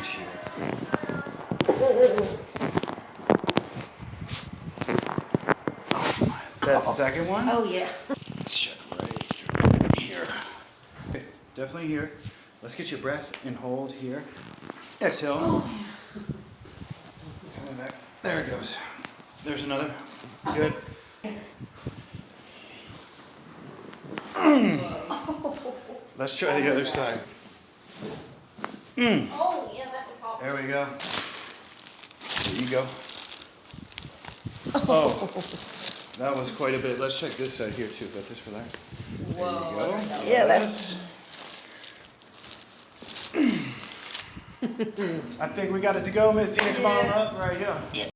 right here. That second one? Oh, yeah. Let's check right here. Okay, definitely here. Let's get your breath and hold here. Exhale. Oh. Coming back. There it goes. There's another. Good. Let's try the other side. Oh, yeah, that would pop. There we go. There you go. Oh, that was quite a bit. Let's check this side here too. Let this relax. Whoa. There you go. Yeah, that's. I think we got it to go, Miss Tina. Come on up right here.